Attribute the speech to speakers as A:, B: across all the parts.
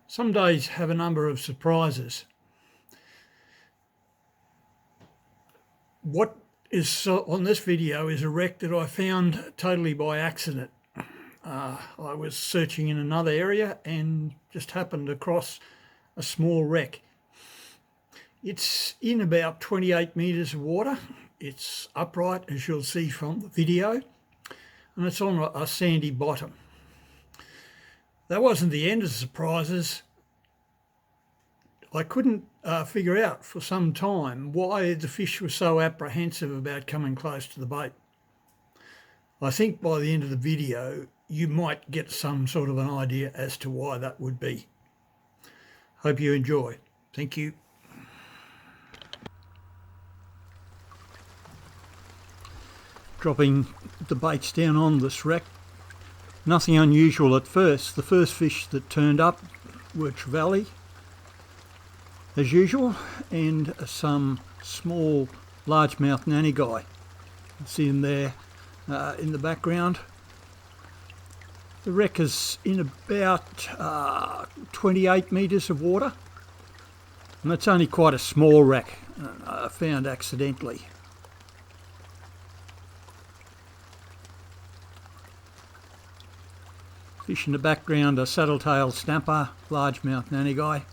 A: Some days have a number of surprises. What is on this video is a wreck that I found totally by accident. I was searching in another area and just happened across a small wreck. It's in about 28 metres of water. It's upright, as you'll see from the video, and it's on a sandy bottom. That wasn't the end of the surprises. I couldn't figure out for some time why the fish were so apprehensive about coming close to the bait. I think by the end of the video you might get some sort of an idea as to why that would be. Hope you enjoy. Thank you. Dropping the baits down on this wreck. Nothing unusual at first. The first fish that turned up were trevalley, as usual, and some small largemouth nanny guy. You see him there in the background. The wreck is in about 28 metres of water, and that's only quite a small wreck I found accidentally. Fish in the background are saddle-tailed snapper, largemouth nanny guy.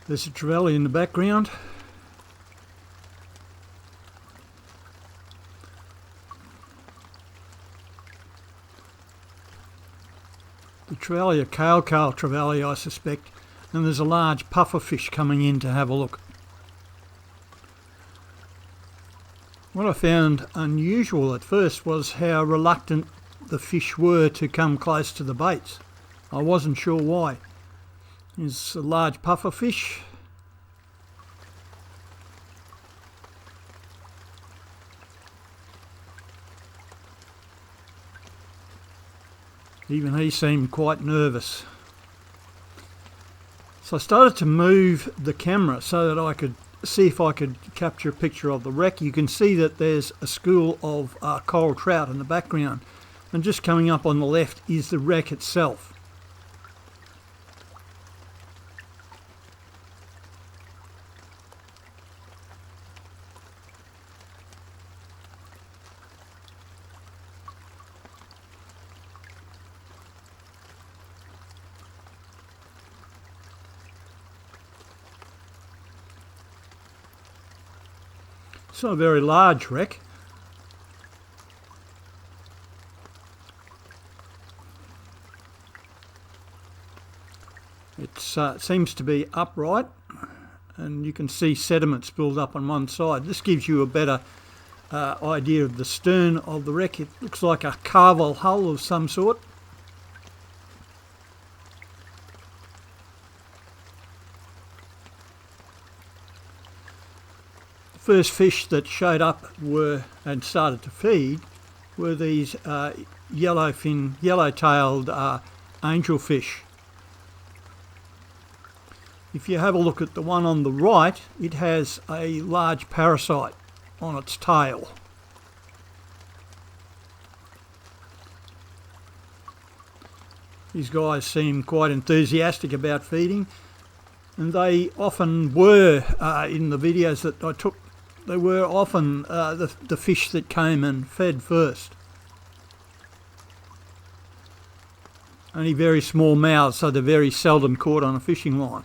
A: There's a trevalley in the background. The trevalley are kale trevalley, I suspect, and there's a large puffer fish coming in to have a look. What I found unusual at first was how reluctant the fish were to come close to the baits. I wasn't sure why. There's a large puffer fish. Even he seemed quite nervous. So I started to move the camera so that I could see if I could capture a picture of the wreck. You can see that there's a school of coral trout in the background, and just coming up on the left is the wreck itself. It's not a very large wreck. It seems to be upright, and you can see sediment spilled up on one side. This gives you a better idea of the stern of the wreck. It looks like a carvel hull of some sort. First fish that showed up and started to feed were these yellow-tailed angelfish. If you have a look at the one on the right, it has a large parasite on its tail. These guys seem quite enthusiastic about feeding, and they often were, in the videos that I took, they were often the fish that came and fed first. Only very small mouths, so they're very seldom caught on a fishing line.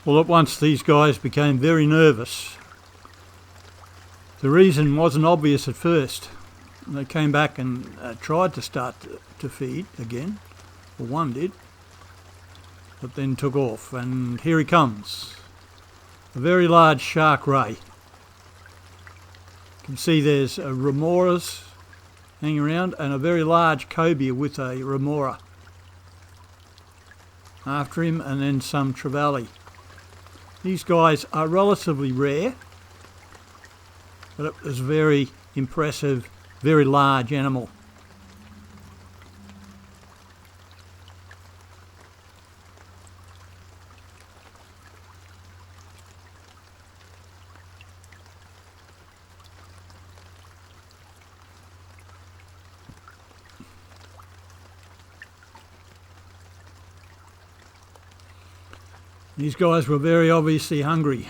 A: Well, at once these guys became very nervous. The reason wasn't obvious at first. They came back and tried to start to feed again, or one did, but then took off, and here he comes. A very large shark ray. You can see there's a remoras hanging around and a very large cobia with a remora after him, and then some trevalley. These guys are relatively rare, but it was very impressive, very large animal. These guys were very obviously hungry.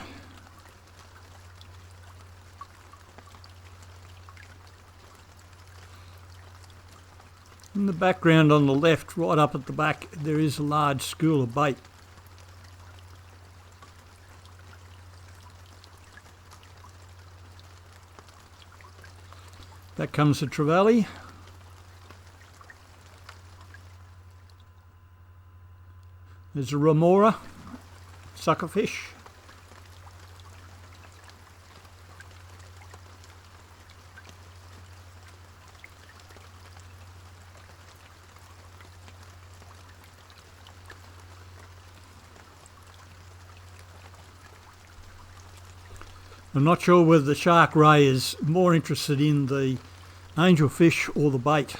A: In the background on the left, right up at the back, there is a large school of bait. Back comes the trevalley. There's a remora, suckerfish. I'm not sure whether the shark ray is more interested in the angelfish or the bait.